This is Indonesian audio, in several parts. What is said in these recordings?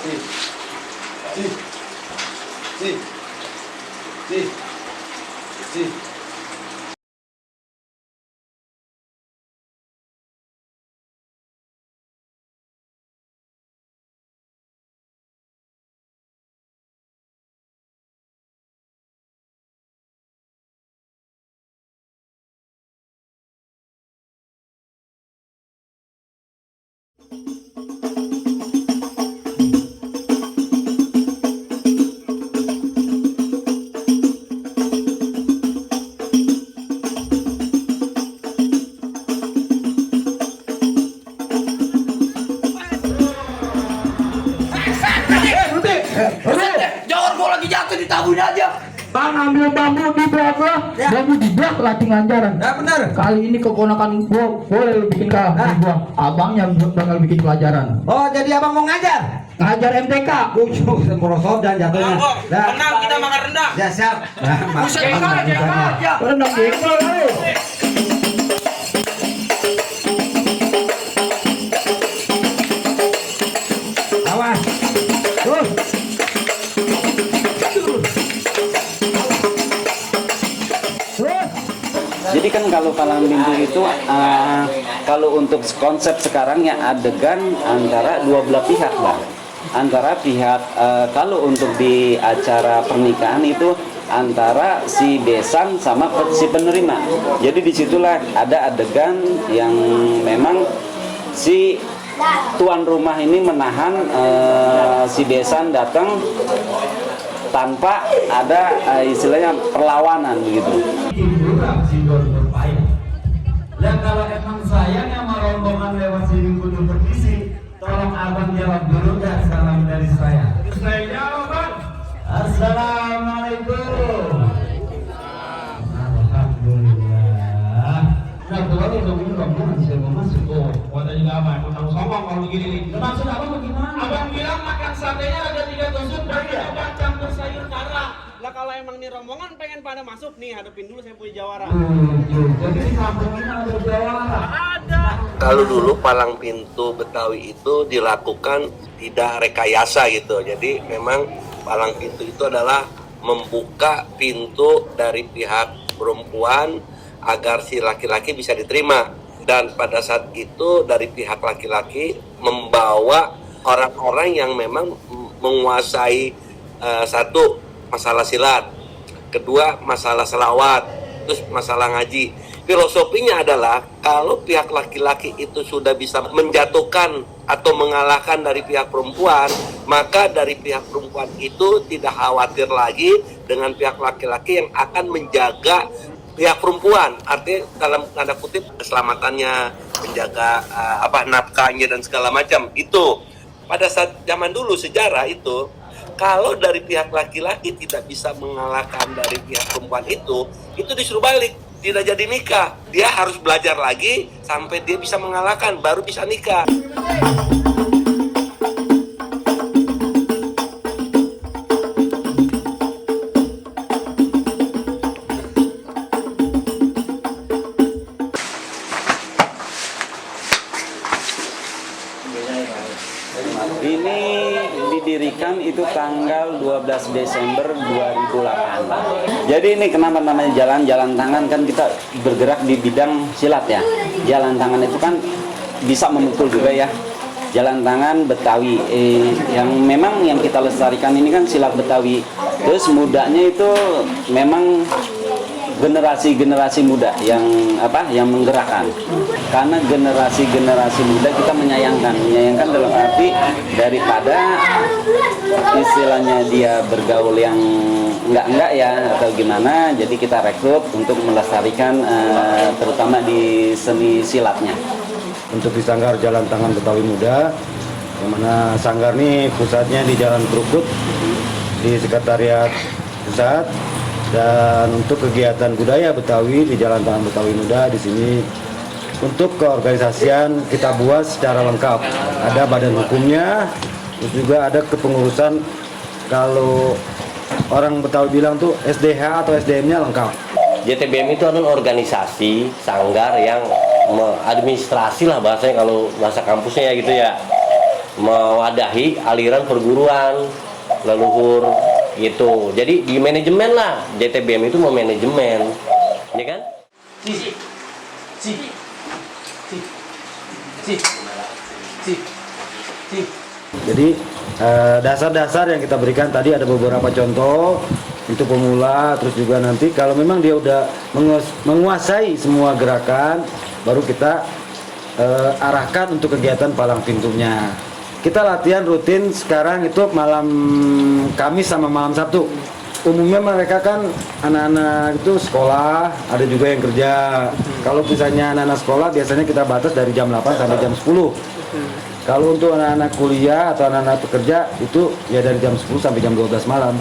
Si. Si. Si. Si. Si. Jangan gua lagi jatuh ditabuin aja. Bang, ambil bambu di belakang, bambu di belakang latih ngajaran. Ya benar. Kali ini keponakan gua boleh bikin gua. Abang yang bakal bikin pelajaran. Oh, jadi abang mau ngajar? Ngajar MTK. Bujuk, merosot dan jatuhnya. Tenang, kita makan rendang. Ya siap. Buset, aja. Rendang jengkol kali. Awas. Tuh. Jadi kan kalau palang pintu itu kalau untuk konsep sekarang ya adegan antara dua belah pihak lah. Antara pihak kalau untuk di acara pernikahan itu antara si besan sama si penerima. Jadi disitulah ada adegan yang memang si tuan rumah ini menahan si besan datang tanpa ada istilahnya perlawanan begitu. Dan kalau emang sayang sama rombongan lewat sini kudu berkisi, tolong abang jawab dulu dah salam dari saya. Saya jawab bang. Assalamualaikum. Alhamdulillah. Nah kalau itu rombongan saya mau masuk. Oh, kata juga apa? Mau songong kalau begini nih. Maksud abang bagaimana? Abang bilang makan satenya ada 3 tusuk dan coba campur sayur kara. Lah kalau emang nih rombongan pengen pada masuk nih, hadapin dulu saya punya jawara. Jadi di kampung ini ada jawara. Ada. Kalau dulu palang pintu Betawi itu dilakukan tidak rekayasa gitu. Jadi memang palang pintu itu adalah membuka pintu dari pihak perempuan agar si laki-laki bisa diterima. Dan pada saat itu dari pihak laki-laki membawa orang-orang yang memang menguasai satu masalah silat, kedua masalah selawat, terus masalah ngaji. Filosofinya adalah kalau pihak laki-laki itu sudah bisa menjatuhkan atau mengalahkan dari pihak perempuan, maka dari pihak perempuan itu tidak khawatir lagi dengan pihak laki-laki yang akan menjaga pihak perempuan. Artinya dalam tanda kutip keselamatannya, menjaga nafkahnya dan segala macam. Itu pada saat zaman dulu sejarah itu, kalau dari pihak laki-laki tidak bisa mengalahkan dari pihak perempuan itu disuruh balik, tidak jadi nikah. Dia harus belajar lagi sampai dia bisa mengalahkan, baru bisa nikah. Ini didirikan itu tanggal 12 Desember 2008. Jadi ini kenapa namanya jalan tangan, kan kita bergerak di bidang silat ya. Jalan tangan itu kan bisa memukul juga ya. Jalan tangan Betawi yang memang yang kita lestarikan ini kan silat Betawi. Terus mudanya itu memang generasi muda yang menggerakkan. Karena generasi muda kita menyayangkan dalam arti daripada istilahnya dia bergaul yang enggak ya atau gimana, jadi kita rekrut untuk melestarikan terutama di seni silatnya. Untuk di Sanggar Jalan Tangan Betawi Muda, yang mana Sanggar ini pusatnya di Jalan Krukut di Sekretariat Pusat. Dan untuk kegiatan budaya Betawi di Jalan Tangan Betawi Muda di sini, untuk keorganisasian kita buat secara lengkap. Ada badan hukumnya, terus juga ada kepengurusan. Kalau orang Betawi bilang tuh SDH atau SDM-nya lengkap. JTBM itu adalah organisasi sanggar yang administrasi lah bahasanya, kalau bahasa kampusnya ya gitu ya. mewadahi aliran perguruan leluhur gitu. Jadi di manajemen lah, JTBM itu memanajemen, ya kan? Jadi dasar-dasar yang kita berikan tadi ada beberapa contoh untuk pemula, terus juga nanti kalau memang dia udah menguasai semua gerakan, baru kita arahkan untuk kegiatan palang pintunya. Kita latihan rutin sekarang itu malam Kamis sama malam Sabtu. Umumnya mereka kan anak-anak itu sekolah, ada juga yang kerja. Kalau misalnya anak-anak sekolah biasanya kita batas dari jam 8 sampai jam 10. Kalau untuk anak-anak kuliah atau anak-anak pekerja itu ya dari jam 10 sampai jam 12 malam.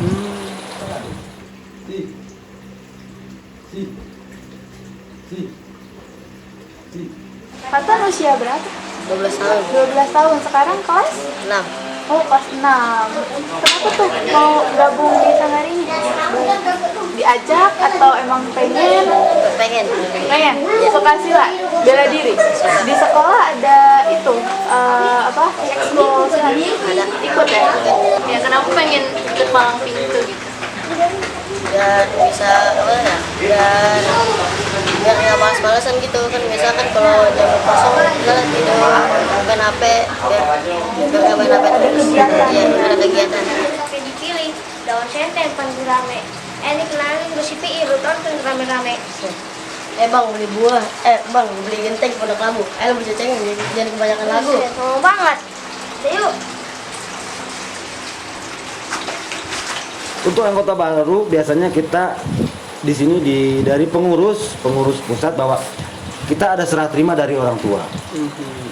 Fatan usia berapa? 12 tahun. 12 tahun. Sekarang kelas? 6. Oh, kelas 6. Kenapa tuh mau gabung di Sanggar ini? Diajak atau emang pengen? Pengen. Pengen? Suka silat? Bela diri? Di sekolah ada itu, ekskul silat? Ada. Ikut ya? Ya, kenapa pengen ikut palang pintu gitu? Dan bisa biar nggak malas-malasan gitu kan, misalkan kalau jam kosong misalnya tidur main HP, biar nggak main HP terus ya, ada kegiatan. Dipilih daun senten panggil rame, ini kenalin gue si PI lu tonton rame-rame. Bang beli buah, bang beli genteng pondok labu, lu beli ceceng jadi kebanyakan lagu. Mau banget, yuk. Untuk anggota baru biasanya kita di sini dari pengurus pusat bahwa kita ada serah terima dari orang tua.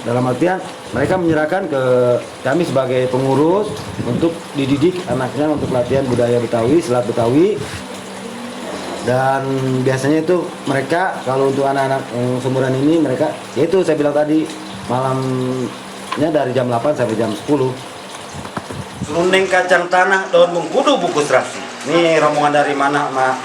Dalam artian mereka menyerahkan ke kami sebagai pengurus untuk dididik anaknya untuk latihan budaya Betawi, silat Betawi. Dan biasanya itu mereka kalau untuk anak-anak yang seumuran ini mereka yaitu saya bilang tadi malamnya dari jam 8 sampai jam 10. Serundeng kacang tanah daun mengkudu buku serasi. Nih rombongan dari mana mana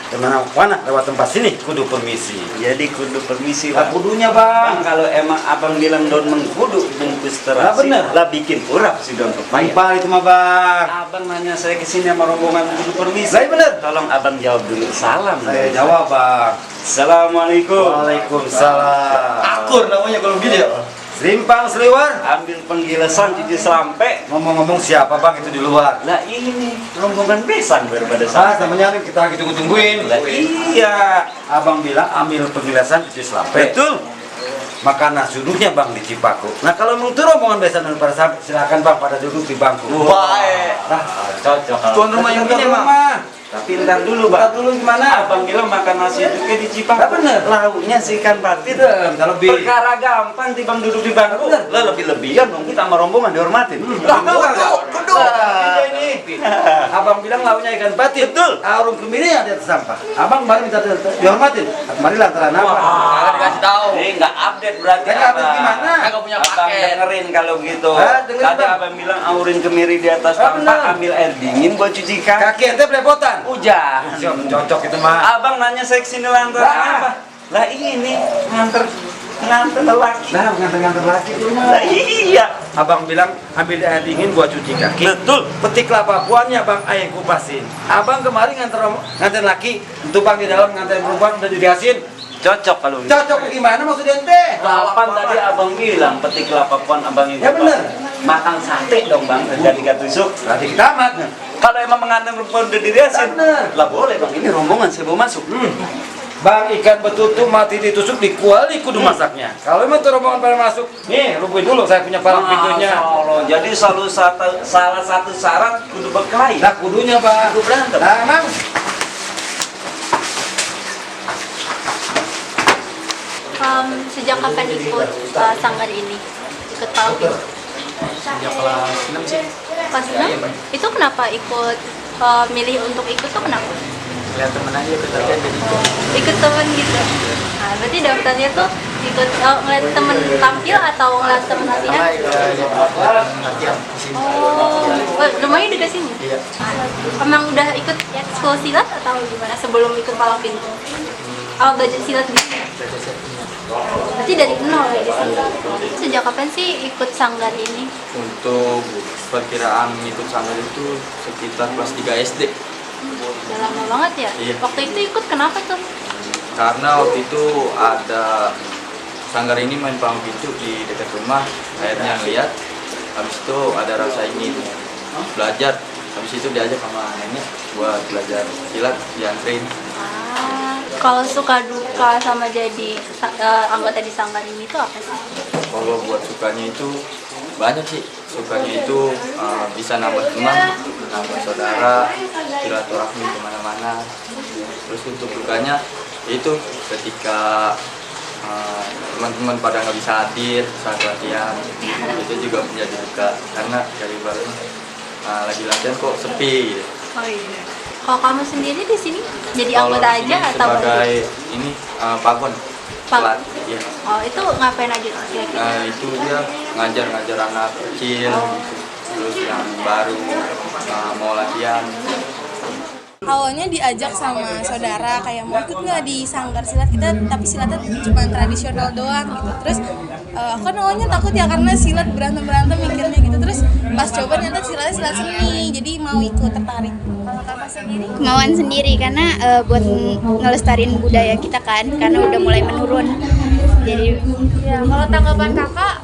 lewat tempat sini kudu permisi. Jadi kudu permisi Lah Bang. kudunya bang. Kalau emang abang bilang daun mengkudu bungkus terasi, Lah, bener. lah bikin urap si daun pepaya. Lupa itu mah bang. Abang nanya saya kesini sama rombongan kudu permisi. Lah bener. Tolong abang jawab dulu. Salam. Saya jawab bang. Assalamualaikum. Waalaikumsalam. Akur namanya kalau gini ya. Selimpang seliwar. Ambil penggilasan cuci selampe. Ngomong-ngomong siapa bang itu di luar? Lah ini rombongan besan daripada Ah, saya. namanya kita tungguin. Lah iya. Abang bilang ambil penjelasan cuci selampe. Betul. Makan nasi uduknya bang di Cipaku. Nah kalau mau tuh rombongan besan dan para sahabat silakan bang pada duduk di bangku. Baik. Cocok. Tuan rumah yang ini mah. Tapi ntar dulu bang. Ntar dulu gimana? Abang bilang makan nasi uduknya di Cipaku. Lah, bener. Lauknya si ikan patin. Kita lebih. Perkara gampang timbang duduk di bangku. Bener. Lah lebih-lebihan dong kita sama rombongan dihormatin. Lah, kudu. Ini. Abang bilang lauknya ikan patin. Betul. Arung kemiri ada di atas sampah. Abang baru minta dihormatin. Mari lantaran apa? Dikasih tahu. Ini nggak update berarti. Nggak update Abang. gimana? Kagak punya Abang paket. dengerin kalau gitu. Dengerin, Tadi Bang. abang bilang aurin kemiri di atas Ah, tampak, bener. ambil air dingin buat cuci kaki. Kaki ente belepotan. Hujan. Cocok itu mah. Abang nanya saya kesini lantaran Lah. apa? Lah ini nganter lelaki. Nah, nganter-nganter lagi di rumah. Lah iya. Abang bilang ambil air dingin buat cuci kaki. Betul. Petiklah papuannya bang, ayah kupasin. Abang kemarin nganter laki, untuk bang di dalam nganter perempuan udah diriasin. Cocok kalau gitu. Cocok gimana maksud ente? Kapan tadi abang bilang petik kelapa pohon abang itu? Ya bener. Makan sate dong bang, jadi gak tusuk. Berarti kita amat. Kalau emang mengantar perempuan udah diriasin, Bener. lah boleh bang. Ini rombongan saya mau masuk. Bang ikan betutu mati ditusuk di kuali kudu masaknya. Kalau emang tuh rombongan pada masuk, nih lupain dulu saya punya palang pintunya. Masya Allah. Jadi salah satu syarat kudu berkelahi. Nah kudunya bang. Kudu berantem. Nah emang. Sejak kapan ikut sanggar ini? Ikut palang pintu? Sejak kelas 6 sih. Kelas 6? Itu kenapa ikut milih untuk ikut tuh kenapa? Lihat temen aja ikut latihan jadi Ikut temen gitu. Nah, berarti daftarnya tuh ikut ngeliat temen tampil atau ngeliat temen latihan? latihan di sini. Oh, lumayan dekat sini. Iya. Emang udah ikut ekskul silat atau gimana sebelum ikut palang pintu? Oh, belajar silat gitu. Berarti dari nol ya di sini. Sejak kapan sih ikut sanggar ini? Untuk perkiraan ikut sanggar itu sekitar kelas 3 SD. Udah lama banget ya? Iya. Waktu itu ikut kenapa tuh? Karena waktu itu ada sanggar ini main palang pintu di dekat rumah, akhirnya lihat, habis itu ada rasa ingin belajar, habis itu diajak sama nenek buat belajar silat, diantrin. Kalau suka duka sama jadi anggota di sanggar ini tuh apa sih? Kalau buat sukanya itu banyak sih, sukanya itu bisa nambah teman, nambah saudara, silaturahmi kemana-mana. Terus untuk dukanya itu ketika teman-teman pada nggak bisa hadir saat latihan, itu juga menjadi duka karena dari baru lagi latihan kok sepi gitu. Oh iya. Kalau kamu sendiri di sini jadi Kalau anggota di sini aja atau sebagai ini pagon pelat, ya. Oh itu ngapain aja kira-kira? Itu dia ngajar anak kecil, terus yang baru mau latihan. Awalnya diajak sama saudara kayak mau ikut nggak di sanggar silat kita, tapi silatnya cuma tradisional doang gitu. Terus aku kan awalnya takut ya karena silat berantem mikirnya gitu. Terus pas coba ternyata silat seni, jadi mau ikut, tertarik. Kemauan sendiri karena buat ngelestarin budaya kita kan, karena udah mulai menurun. Jadi Ya, kalau tanggapan kakak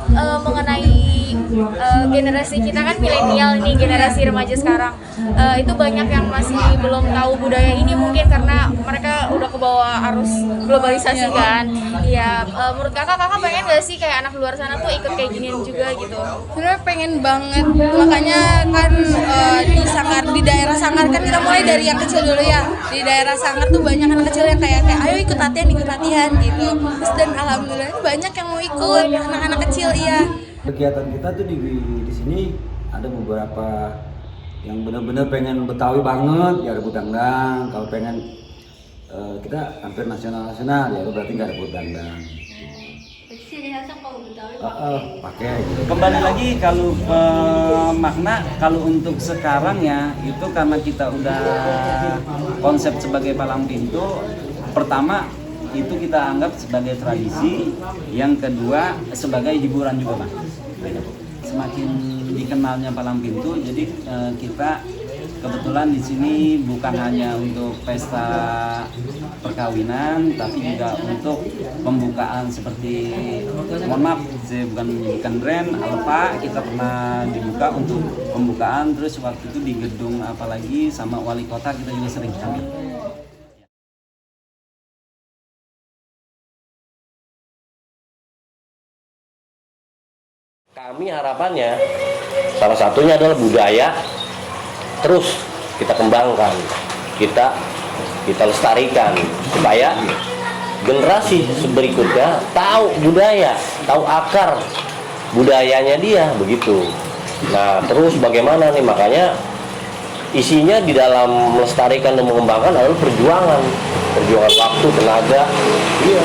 mengenai generasi kita kan milenial nih, generasi remaja sekarang, itu banyak yang masih belum tahu budaya ini mungkin karena mereka udah kebawa arus globalisasi kan. Iya, menurut kakak pengen gak sih kayak anak luar sana tuh ikut kayak ginian juga gitu? Sebenarnya pengen banget, makanya kan di daerah sanggar kan kita mulai dari yang kecil dulu ya. Di daerah sanggar tuh banyak anak kecil yang kayak ayo ikut latihan gitu. Terus dan alhamdulillah banyak yang mau ikut, anak-anak kecil iya. Kegiatan kita tuh di sini ada beberapa yang benar-benar pengen Betawi banget ya rebut dangdang. Kalau pengen kita hampir nasional ya berarti nggak rebut dangdang. Pakai. Kembali lagi kalau makna kalau untuk sekarang ya itu karena kita udah konsep sebagai palang pintu, pertama itu kita anggap sebagai tradisi, yang kedua sebagai hiburan juga Pak. Semakin dikenalnya palang pintu, jadi kita kebetulan di sini bukan hanya untuk pesta perkawinan, tapi juga untuk pembukaan seperti, mohon maaf, saya bukan brand, Alfa, kita pernah dibuka untuk pembukaan, terus waktu itu di gedung apalagi sama wali kota kita juga sering tampil. Kami harapannya salah satunya adalah budaya terus kita kembangkan, kita lestarikan supaya generasi berikutnya tahu budaya, tahu akar budayanya dia begitu. Nah terus bagaimana nih, makanya isinya di dalam melestarikan dan mengembangkan adalah perjuangan waktu, tenaga. Iya,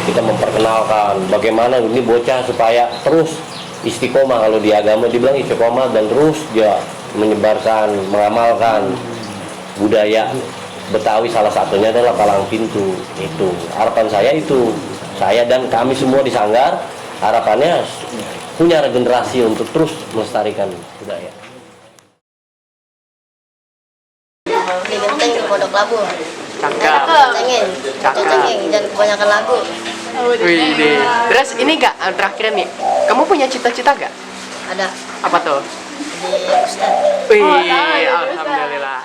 kita memperkenalkan bagaimana ini bocah supaya terus istiqomah, kalau di agama dibilang istiqomah, dan terus dia menyebarkan, mengamalkan budaya Betawi, salah satunya adalah palang pintu. Itu harapan saya, itu saya dan kami semua di sanggar harapannya punya regenerasi untuk terus melestarikan budaya. Di Genteng di Pondok Labu. Cakep. Cengeng, jangan kebanyakan lagu. Wih, terus ini Kak, terakhir nih, kamu punya cita-cita gak? Ada. Apa tuh? Jadi Ustaz. Wih, alhamdulillah.